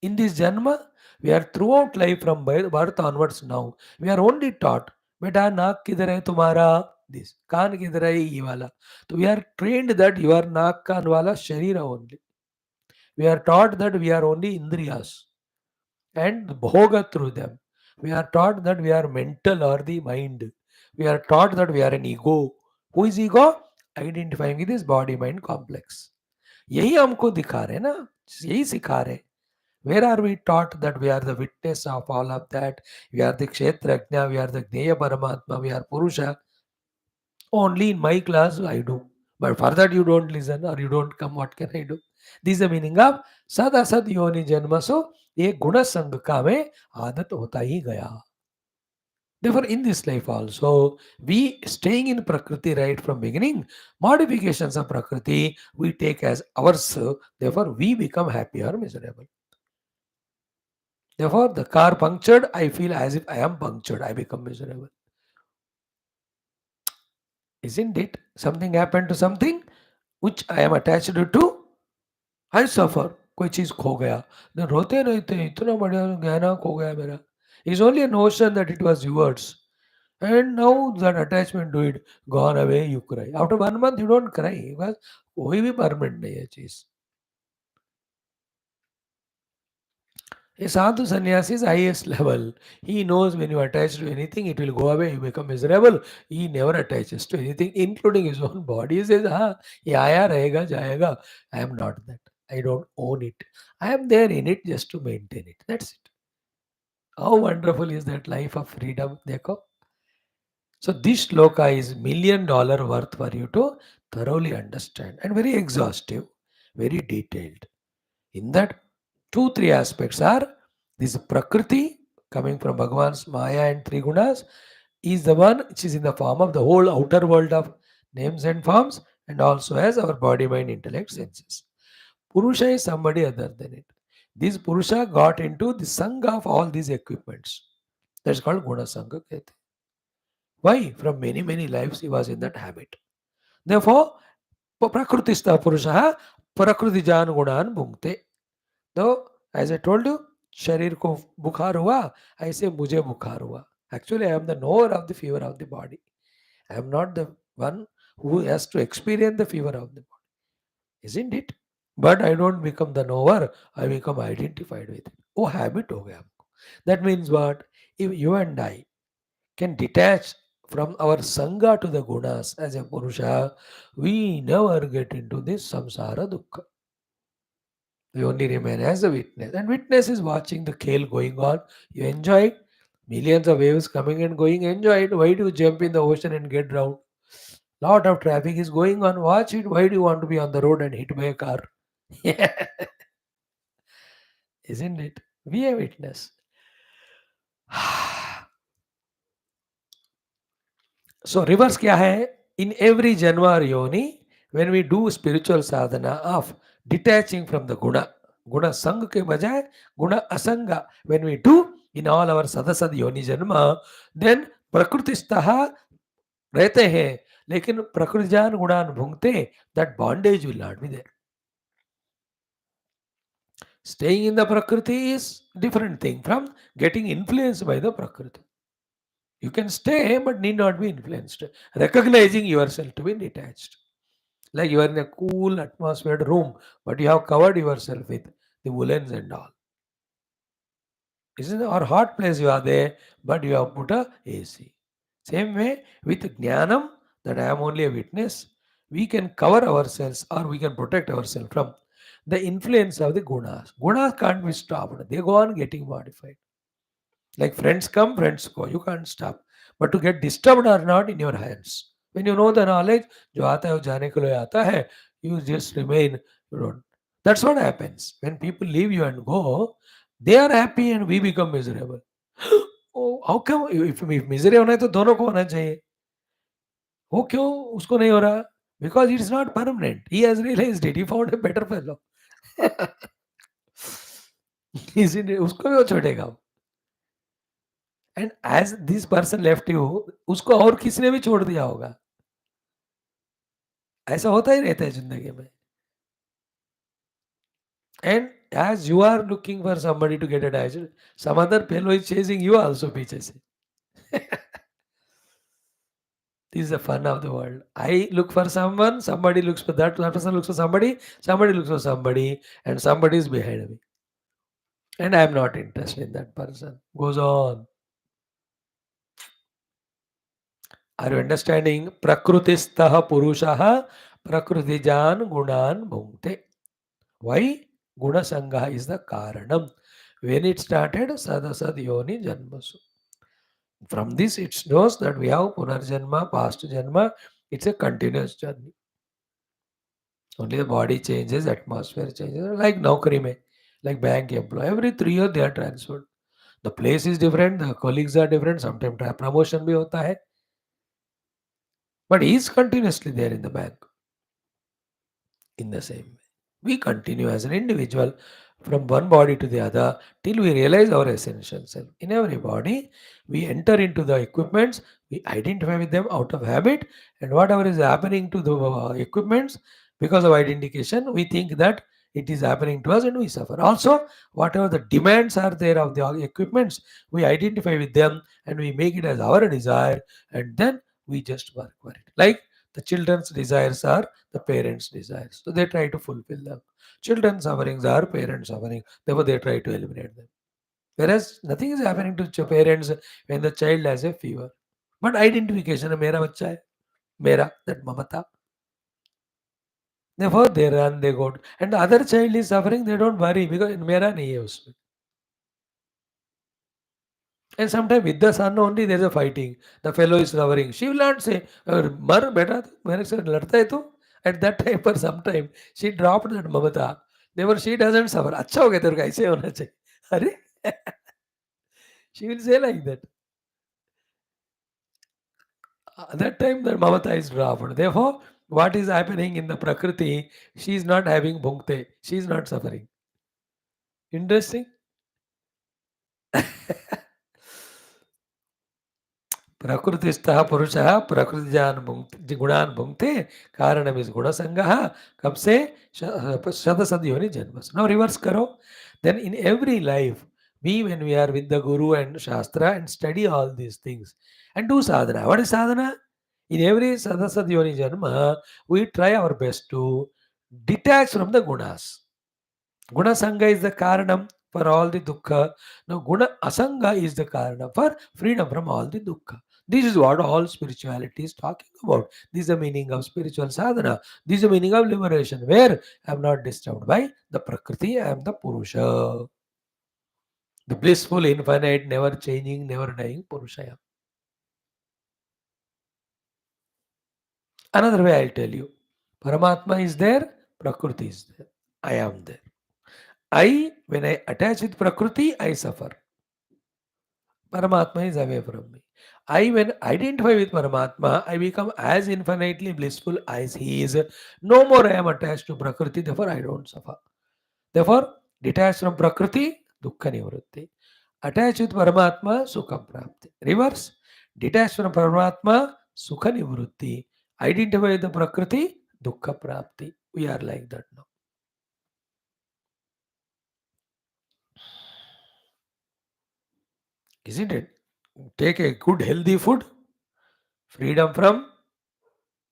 In this Janma, we are throughout life from birth onwards now, we are only taught, beta naak kidhar hai tumhara, this, kaan kidhar hai ye wala. So we are trained that you are naak kaan wala sharira only. We are taught that we are only indriyas and bhoga through them. We are taught that we are mental or the mind. We are taught that we are an ego. Who is ego? Identifying with this body mind complex. यही हमको दिखा रहे ना यही सिखा रहे where are we taught that we are the witness of all of that we are the kshetrajna we are the gneya paramatma we are purusha only in my class I do but for that you don't listen or you don't come what can I do this the meaning of सद असद योनि जन्म सो ये गुण संग का में आदत होता ही गया. Therefore, in this life also, we staying in Prakriti right from beginning, modifications of Prakriti we take as ours. Therefore, we become happy or miserable. Therefore, the car punctured, I feel as if I am punctured. I become miserable. Isn't it? Something happened to something which I am attached to, I suffer. कोई चीज खो गया न रोते नहीं थे इतना बढ़िया गहना खो गया मेरा. It's only a notion that it was yours. And now that attachment to it gone away, you cry. After 1 month, you don't cry because कोई भी परमानेंट नहीं है चीज. A sadhu sannyasi is highest level. He knows when you attach to anything, it will go away. You become miserable. He never attaches to anything, including his own body. He says, "हाँ, ये आया रहेगा जाएगा." I am not that. I don't own it. I am there in it just to maintain it. That's it. How wonderful is that life of freedom? देखो. So this shloka is $1,000,000 worth for you to thoroughly understand and very exhaustive, very detailed. In that, 2, 3 aspects are this Prakriti coming from Bhagavan's Maya and three gunas is the one which is in the form of the whole outer world of names and forms and also as our body, mind, intellect, senses. Purusha is somebody other than it. This Purusha got into the Sangha of all these equipments. That's called Guna Sangha. Why? From many, many lives he was in that habit. Therefore, Prakrutistha Purusha Prakriti Jan Gunan Bhungte. तो as I told you शरीर को बुखार हुआ ऐसे मुझे बुखार हुआ. Actually I am the knower of the fever of the body. I am not the one who has to experience the fever of the body. Isn't it? But I don't become the knower, I become identified with it. वो habit हो गया हमको. That means what? If you and I can detach from our sangha to the gunas as a purusha, we never get into this samsara dukkha. We only remain as a witness. And witness is watching the kale going on. You enjoy it. Millions of waves coming and going. Enjoy it. Why do you jump in the ocean and get drowned? Lot of traffic is going on. Watch it. Why do you want to be on the road and hit by a car? Isn't it? Be a witness. So reverse क्या है? In every janma or yoni, when we do spiritual sadhana of detaching from the guna, guna sang के बजाय guna asanga, when we do in all our sadasad yoni janma, then prakrutistah रहते हैं, लेकिन प्रकृतिजान गुणान भुंगते, that bondage will not be there. Staying in the prakriti is different thing from getting influenced by the prakriti. You can stay but need not be influenced. Recognizing yourself to be detached. Like you are in a cool atmosphere room, but you have covered yourself with the woolens and all. Isn't it? Or hot place you are there, but you have put a AC. Same way with Jnanam, that I am only a witness, we can cover ourselves or we can protect ourselves from the influence of the gunas. Gunas can't be stopped. They go on getting modified. Like friends come, friends go. You can't stop. But to get disturbed or not in your hands. When you know the knowledge, जो आता है वो जाने के लिए आता है, you just remain. You don't. That's what happens. When people leave you and go, they are happy and we become miserable. Oh, how come? If misery होना है तो दोनों को होना चाहिए. वो क्यों उसको नहीं हो रहा? Because it is not permanent. He has realized it. He found a better fellow. इसीलिए उसको भी वो छोड़ेगा. And as this person left you, उसको और किसी ने भी छोड़ दिया होगा. ऐसा होता ही रहता है जिंदगी में. And as you are looking for somebody to get attached, some other fellow is chasing you also पीछे से. This is the fun of the world. I look for someone, somebody looks for that person looks for somebody, somebody looks for somebody, and somebody is behind me. And I am not interested in that person. Goes on. Are you understanding? Prakrutistah Purushaha Prakrutijan Gunan Bhungte. Why? Guna Sangha is the Karanam. When it started, Sadasad Yoni Janmasu. From this, it knows that we have Punarjanma, past Janma. It's a continuous journey. Only the body changes, atmosphere changes. Like Naukri mein, like bank employee, every 3 years they are transferred. The place is different, the colleagues are different, sometimes promotion bhi hota hai, but he is continuously there in the bank. In the same way, we continue as an individual from one body to the other till we realize our essential self. In every body, we enter into the equipments, we identify with them out of habit, and whatever is happening to the equipments because of identification, we think that it is happening to us and we suffer. Also, whatever the demands are there of the equipments, we identify with them and we make it as our desire, and then we just work for it. Like the children's desires are the parents' desires. So they try to fulfill them. Children's sufferings are parents' suffering. Therefore, they try to eliminate them. Whereas nothing is happening to parents when the child has a fever. But identification, मेरा बच्चा है, मेरा, that mamata. Therefore, they run, they go. And the other child is suffering, they don't worry because मेरा नहीं है उसमें. And sometimes with the son only there is a fighting. The fellow is suffering. She will not say, "Mar beta, मेरे से लड़ता है तू." At that time, for some time, she dropped that mamata. Therefore, she doesn't suffer. अच्छा हो गया तेरे को ऐसे होना चाहिए. अरे, she will say like that. At that time, the mamata is dropped. Therefore, what is happening in the prakriti? She is not having bhukte. She is not suffering. Interesting. प्रकृतिस्थः पुरुषः प्रकृतिजान भुंक्ते गुणान भुंक्ते कारणम इज गुण संगः कब से शतसद योनि जन्मस. नाउ रिवर्स करो. Then in every life, we when we are with the guru and shastra and study all these things and do sadhana. What is sadhana? In every sadasad yoni janma, we try our best to detach from the gunas. Guna Sangha is the karanam for all the dukkha. Now, Guna Asanga is the karanam for freedom from all the dukkha. This is what all spirituality is talking about. This is the meaning of spiritual sadhana. This is the meaning of liberation, where I am not disturbed by the Prakriti, I am the Purusha. The blissful, infinite, never changing, never dying Purusha. Another way I'll tell you. Paramatma is there, Prakriti is there. I am there. When I attach with Prakriti, I suffer. Paramatma is away from me. When identify with Paramatma, I become as infinitely blissful as He is. No more I am attached to Prakriti, therefore I don't suffer. Therefore, detached from Prakriti, Dukkha Nivritti. Attached with Paramatma, Sukha Prapti. Reverse, detached from Paramatma, Sukha Nivritti. Identify with the Prakriti, Dukkha Prapti. We are like that now. Isn't it? Take a good healthy food, freedom from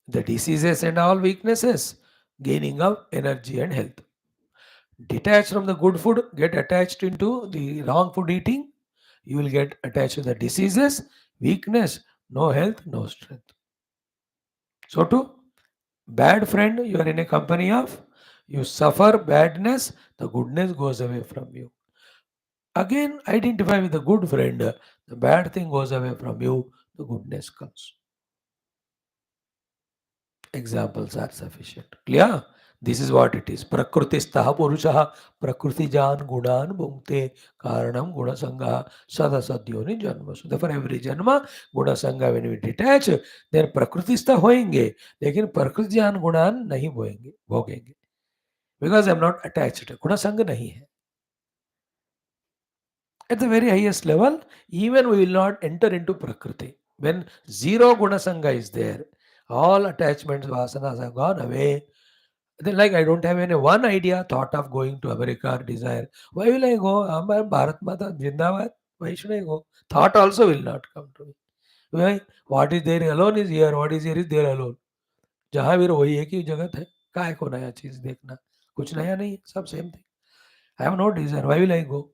the diseases and all weaknesses, gaining of energy and health. Detach from the good food, get attached into the wrong food eating, you will get attached to the diseases, weakness, no health, no strength. So, to bad friend you are in a company of, you suffer badness, the goodness goes away from you. Again, identify with the good friend, the bad thing goes away from you, the goodness comes. Examples are sufficient. Clear? This is what it is. Prakritistaha purushaha prakritijan gunan bhukte karanam gunasanga sadasadyoni janma. So therefore every janma gunasanga when we detach, then prakritistha होएंगे, लेकिन प्रकृतिजान गुणान नहीं भोगेंगे. Because I am not attached. गुणसंग नहीं है. At the very highest level, even we will not enter into Prakriti. When zero Gunasanga is there, all attachments, vasanas have gone away. Then, like, I don't have any one idea, thought of going to America or desire. Why will I go? I'm Bharat Mata, Jindabad. Why should I go? Thought also will not come to me. Why? What is there alone is here. What is here is there alone. जहाँ भी रहो वही एक ही जगत है. काय को नया चीज देखना? कुछ नया नहीं है. सब same thing. I have no desire. Why will I go?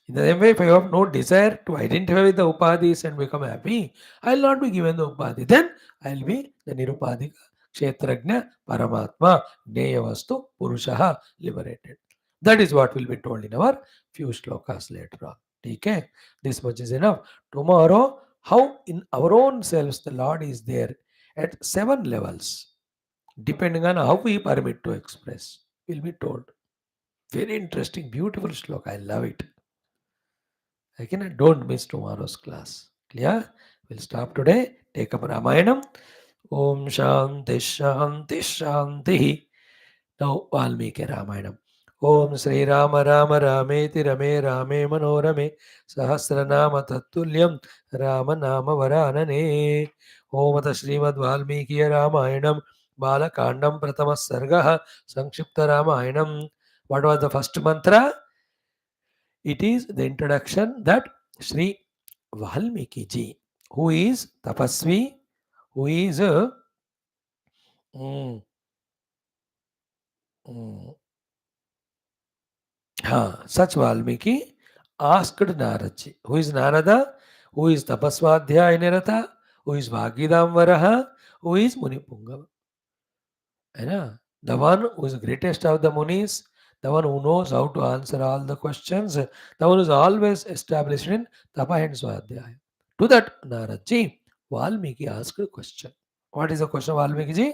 In the same way, if I have no desire to identify with the upadhis and become happy, I will not be given the upadhi. Then I will be the nirupadhika, kshetrajna, paramatma, jnaya vastu, purushaha, liberated. That is what will be told in our few shlokas later on. Okay? This much is enough. Tomorrow, how in our own selves the Lord is there at 7 levels. depending on how we permit to express, will be told. Very interesting, beautiful sloka. I love it. Again, don't miss tomorrow's class. Clear? We'll stop today. Take up Ramayanam. Om Shanti Shanti Shanti. Now Valmiki Ramayanam. Om Sri Rama Rama Rameti Rame Rame Manorame Sahasranama Tattulyam Rama Nama Varanane. Om Ata Srimad Valmiki Ramayanam Bala Kandam Pratama Sargaha Sankshipta Ramayanam. What was the first mantra? It is the introduction that Sri Valmiki ji, who is Tapasvi, who is mm, mm, such Valmiki asked Naradji, who is Narada, who is Tapaswadhyaya Nirata, who is Vagidamvaraha, who is Munipungava. The one who is the greatest of the Munis, the one who knows how to answer all the questions, the one who is always established in Tapa and Swadhyaya. To that Naradji, Valmiki asked a question. What is the question, Valmiki ji?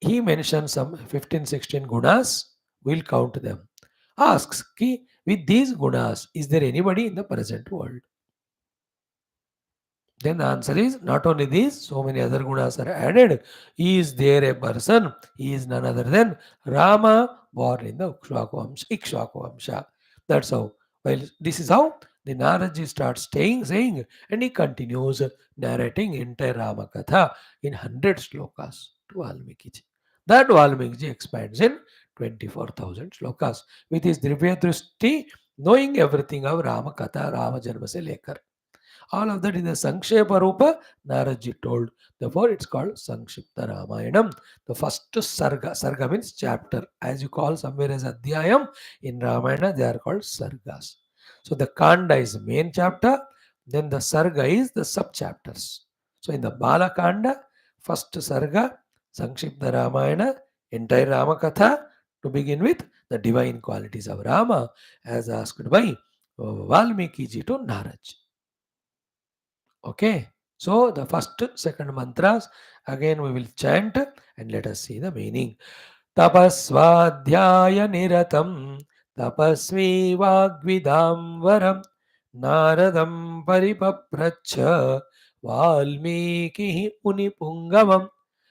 He mentions some 15, 16 gunas. We'll count them. Asks, ki, with these gunas, is there anybody in the present world? Then the answer is not only these, so many other gunas are added. Is there a person? He is none other than Rama, born in the Ikshvaku. That's how. Well, this is how the Naraji starts saying, and he continues narrating entire Rama Katha in 100 slokas to Valmiki. That Valmiki expands in 24,000 slokas with his Drivya Drishti, knowing everything of Rama Katha, Rama Janma se lekar. All of that in the Sankshepa Rupa, Naraji told. Therefore, it's called Sankshipta Ramayanam. The first Sarga. Sarga means chapter. As you call somewhere as Adhyayam, in Ramayana they are called Sargas. So the Kanda is the main chapter, then the Sarga is the sub chapters. So in the Bala Kanda, first Sarga, Sankshipta Ramayana, entire Ramakatha, to begin with, the divine qualities of Rama, as asked by Valmiki ji to Naraj. Okay, so the first, second mantras, again we will chant and let us see the meaning. Tapasvadhyaya niratam, tapasvi vagvidam varam, naradam paripapracha, valmiki unipungavam.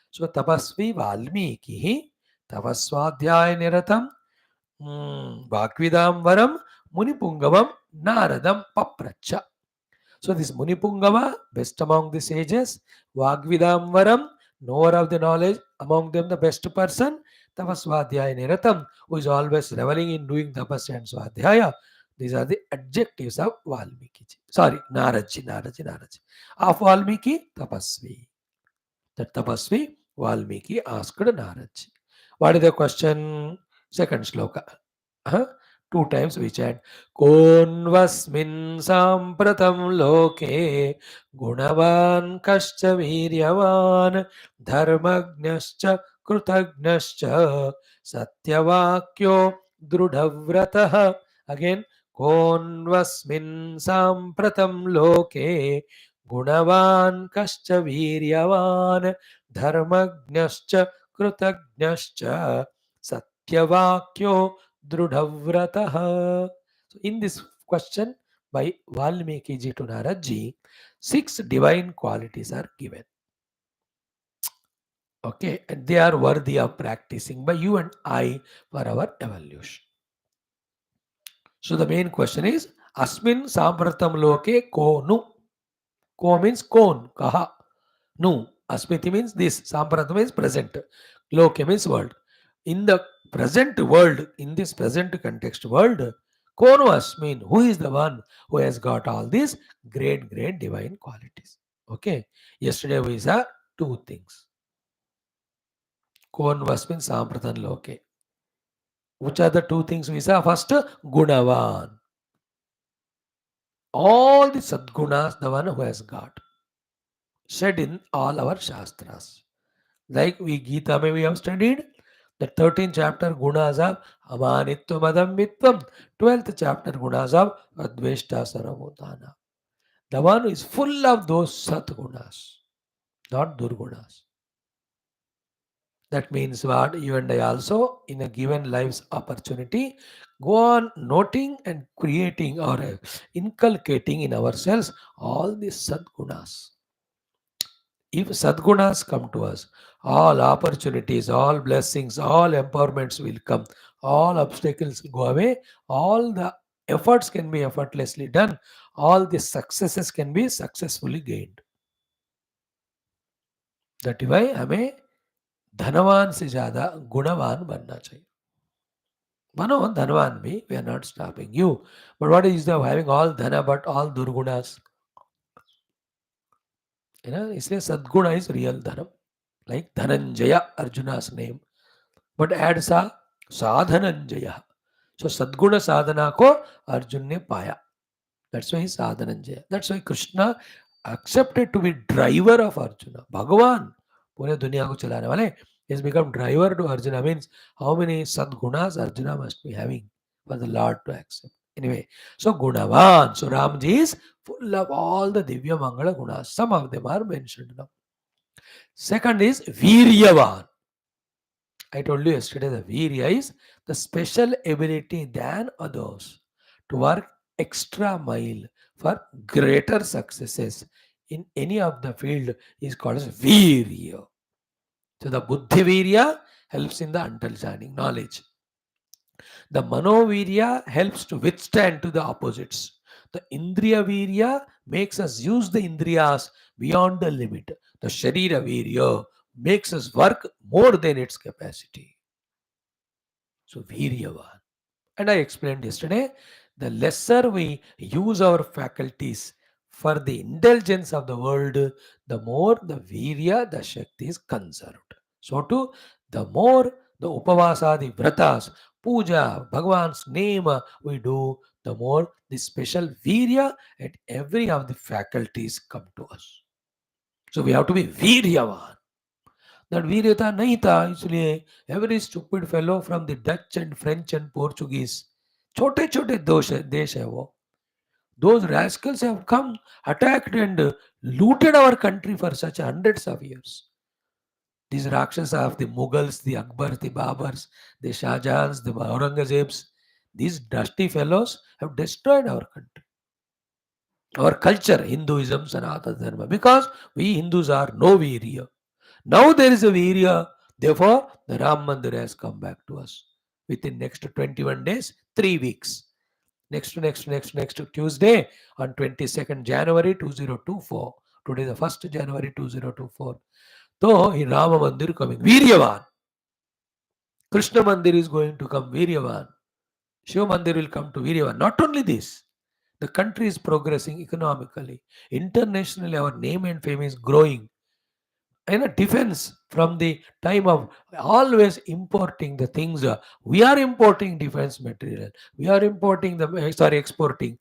So tapasvi valmiki, tapasvadhyaya niratam, vagvidam varam, munipungavam, naradam papracha. So this Munipungava, best among the sages, Vagvidamvaram, knower of the knowledge, among them the best person, Tapasvadhyaya Niratam, who is always reveling in doing tapas and swadhyaya. These are the adjectives of Valmiki. Sorry, Naraji. Of Valmiki, Tapasvi. That Tapasvi, Valmiki asked Naraji. What is the question? Second sloka. Two times we chant Konvasmin Sampratam Loke Gunavan Kascha Viryavan Dharmagnascha Krutagnascha Satyavakyo Drudhavrataha. Again, Konvasmin Sampratam Loke Gunavan Kascha Viryavan Dharmagnascha Krutagnascha Satyavakyo Drudhavrataha. So in this question by Valmiki ji to Narad ji, 6 divine qualities are given. Okay, and they are worthy of practicing by you and I for our evolution. So the main question is, Asmin Sampratam Loke Ko Nu. Ko means kon, kaha. Nu. Asmiti means this. Sampratam means present. Loke means world. In the present world, in this present context world, Kono Asmin, who is the one who has got all these great divine qualities. Okay. Yesterday we saw two things. Kono Asmin Sampratan Loke. Which are the two things we saw? First, Gunavan. All the Sadgunas, the one who has got. Said in all our Shastras. Like we Geetha may we have studied, the 13th chapter Gunas of Amanitva Madambitvam, 12th chapter Gunas of Adveshta Saramutana. The one is full of those Sat Gunas, not Durgunas. That means what? You and I also, in a given life's opportunity, go on noting and creating or inculcating in ourselves all these sadgunas. If sadgunas come to us, all opportunities, all blessings, all empowerments will come, all obstacles will go away, all the efforts can be effortlessly done, all the successes can be successfully gained. That is why हमें धनवान से ज्यादा गुणवान बनना चाहिए. Mano dhanvan bhi, we are not stopping you. But what is the having all dhana but all durgunas? इसलिए sadguna is real dhanam. Like Dhananjaya, Arjuna's name. But add sadhananjaya. So sadguna sadhana ko Arjun ne paya. That's why he's sadhananjaya. That's why Krishna accepted to be driver of Arjuna. Bhagavan, पूरे दुनिया को चलाने वाले, has become driver to Arjuna. Means how many sadgunas Arjuna must be having for the Lord to accept. Anyway, so Gunavan. So Ramji is full of all the Divya Mangala Gunas. Some of them are mentioned now. Second is Viryavan. I told you yesterday the Virya is the special ability than others to work extra mile for greater successes in any of the field is called as Virya. So the Buddhi Virya helps in the understanding, knowledge. The Manovirya helps to withstand to the opposites. The Indriya Virya makes us use the Indriyas beyond the limit. The Sharira Virya makes us work more than its capacity. So Viryavan. And I explained yesterday, the lesser we use our faculties for the indulgence of the world, the more the Virya, the Shakti is conserved. So too, the more the Upavasa, the Vratas, Puja, Bhagavan's name we do, the more the special Virya at every of the faculties come to us. So we have to be Viryavan. That वीर्यता नहीं था, इसलिए every stupid fellow from the Dutch and French and Portuguese, छोटे छोटे देश है वो, those rascals have come, attacked and looted our country for such hundreds of years. These Rakshas of the Mughals, the Akbars, the Babars, the Shahjahans, the Aurangzebs, these dusty fellows have destroyed our country, our culture, Hinduism, Sanatana Dharma, because we Hindus are no Virya. Now there is a Virya, therefore the Ram Mandir has come back to us. Within next 21 days, 3 weeks. Next Tuesday on 22nd January 2024. Today the 1st January 2024. So in Rama Mandir coming, Viryavan. Krishna Mandir is going to come Viryavan. Shiva Mandir will come to Viryavan. Not only this, the country is progressing economically. Internationally, our name and fame is growing. And a defense from the time of always importing the things. We are importing defense material. We are importing the exporting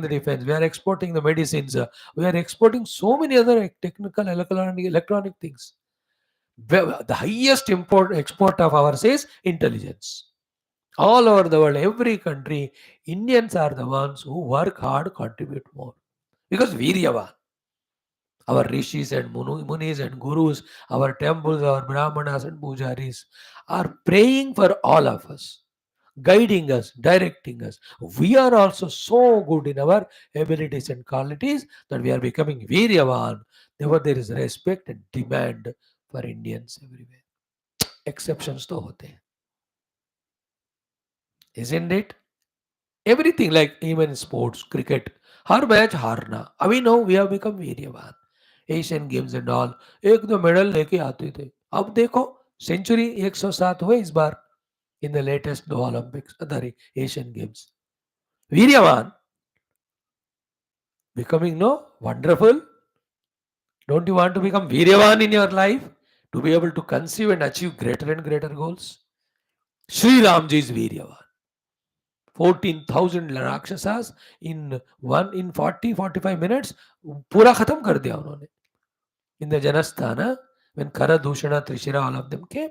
the defense. We are exporting the medicines. We are exporting so many other technical electronic things. The highest export of ours is intelligence. All over the world, every country, Indians are the ones who work hard, contribute more. Because Viryavan. Our rishis and munis and gurus, our temples, our brahmanas and pujaris are praying for all of us, guiding us, directing us. We are also so good in our abilities and qualities that we are becoming Viryavan. Therefore, there is respect and demand for Indians everywhere. Exceptions to hote hain. Isn't it? Everything like even sports, cricket, हर match हारना. अभी now we have become वीर्यवान. Asian Games and all एक दो medal लेके आते थे. अब देखो सेंचुरी 107 हुए इस बार इन द लेटेस्ट दो ओलंपिक्स अरे एशियन गेम्स. वीर्यवान. Becoming no wonderful. Don't you want to become वीर्यवान in your life to be able to conceive and achieve greater and greater goals? Sri Ramji is वीर्यवान. 14,000 राक्षसास in 40-45 minutes पूरा खत्म कर दिया उन्होंने. In the Janasthana, when Kara, Dushana, Trishira, all of them came,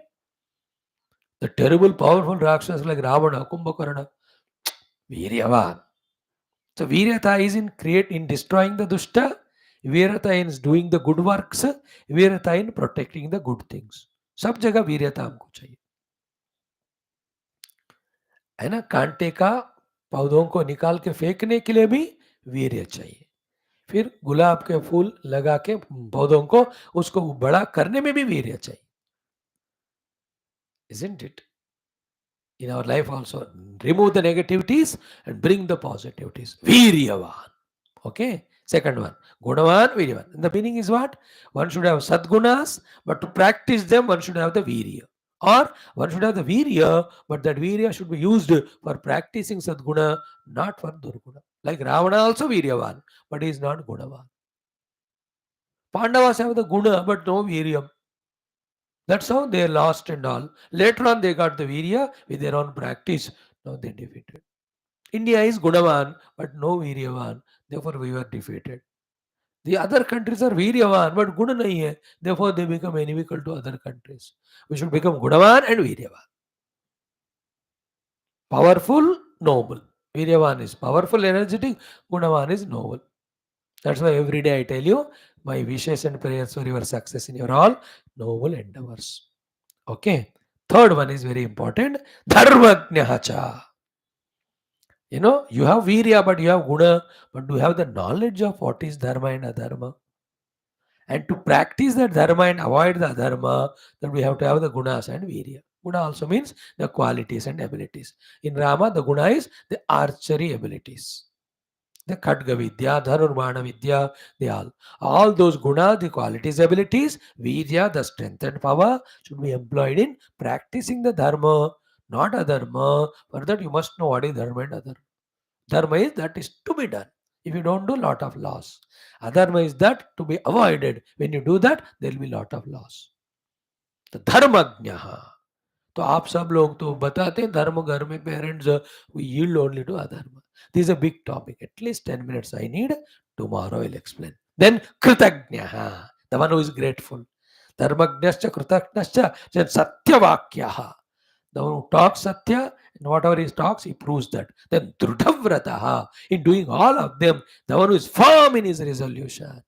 the terrible, powerful Rakshas like Ravana, Kumbhakarna, Viryavan. So Viryata is in destroying the Dushta, Viryata is doing the good works, Viryata in protecting the good things. सब जगह वीर्यता हमको चाहिए, है ना। कांटे का पौधों को निकाल के फेंकने के लिए भी वीर्य चाहिए, फिर गुलाब के फूल लगा के पौधों को उसको बड़ा करने में भी वीर्य चाहिए, isn't it? In our life also, remove the negativities and bring the positivities. Viryavan. Okay. Second one, Gunavan, Viryavan. And the meaning is what? One should have Sadgunas, but to practice them, one should have the Virya. Or one should have the Virya, but that Virya should be used for practicing Sadguna, not for Durguna. Like Ravana also Viryavan, but he is not Gunavan. Pandavas have the Guna, but no Viryam. That's how they lost and all. Later on, they got the Virya with their own practice. Now they defeated. India is Gunavan, but no Viryavan. Therefore, we were defeated. The other countries are Viryavan, but Guna nahi hai. Therefore, they become inimical to other countries. We should become Gunavan and Viryavan. Powerful, noble. Viryavan is powerful, energetic. Gunavan is noble. That's why every day I tell you, my wishes and prayers for your success in your all noble endeavors. Okay. Third one is very important. Dharmajnaha. You have virya, but you have guna, but do you have the knowledge of what is dharma and adharma? And to practice that dharma and avoid the adharma, then we have to have the gunas and virya. Guna also means the qualities and abilities. In Rama, the guna is the archery abilities. The Khadga Vidya, Dhanurmana Vidya, all those guna, the qualities, abilities, virya, the strength and power should be employed in practicing the dharma, not adharma. For that, you must know what is dharma and adharma. Dharma is that is to be done. If you don't do, lot of loss. Adharma is that to be avoided. When you do that, there will be lot of loss. तो धर्मज्ञ, तो आप सब लोग तो बताते हैं धर्म घर में parents we yield only to adharma. This is a big topic. At least 10 minutes I need. Tomorrow I'll explain. Then kritagnya, the one who is grateful. Dharmajnascha kritagnyascha satyavakyaha. The one who talks Satya, and whatever he talks, he proves that. Then Drudhavrataha, in doing all of them, the one who is firm in his resolution.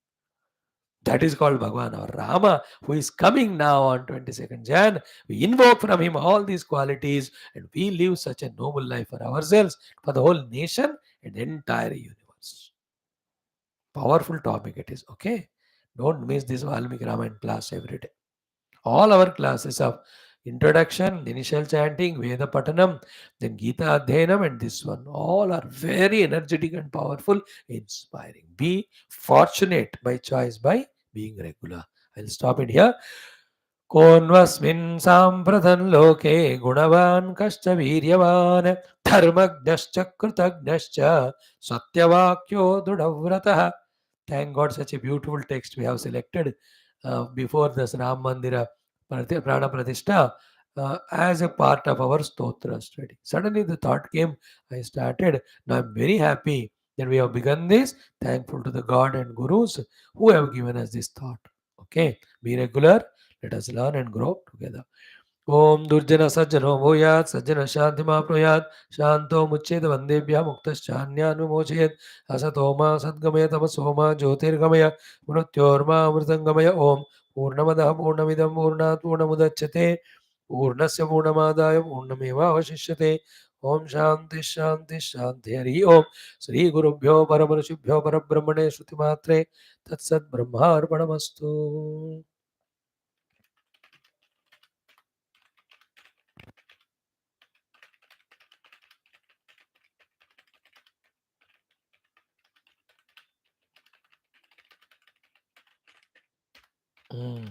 That is called Bhagavan or Rama, who is coming now on 22nd Jan. We invoke from him all these qualities and we live such a noble life for ourselves, for the whole nation and the entire universe. Powerful topic it is, okay? Don't miss this Valmiki Ramayana class every day. All our classes of introduction, initial chanting, Veda Patanam, then Geetha Adhyanam, and this one, all are very energetic and powerful, inspiring. Be fortunate by choice by being regular. I'll stop it here. कोन्वस्मिन् साम्प्रतं लोके गुणवान् कश्च वीर्यवान् धर्मज्ञश्च कृतज्ञश्च सत्यवाक्यो दृढव्रतः. Thank God, such a beautiful text we have selected before this Ram Mandira Prana Pratishtha as a part of our Stotra study. Suddenly the thought came, I started. Now I'm very happy that we have begun this. Thankful to the God and Gurus who have given us this thought. Okay, be regular. Let us learn and grow together. Om Durjana Sajjano Voyat Sajjana Shantima Proyat Shanto Muched Vandebhya Muktaschanya Numochet Asatoma Sadgamaya Tamasoma Jyotirgamaya Mrityorma Amritangamaya Om Purnamadaha Purnamidam Purnat Purnamudachyate Purnasya Purnamadaya Purnameva Vashishyate Om Shanti Shanti Shanti Hari Om Sri Gurubhyo Paramarashibhyo Parabrahmane Shrutimatre Tat Sat Brahma Arpanamastu. Mm.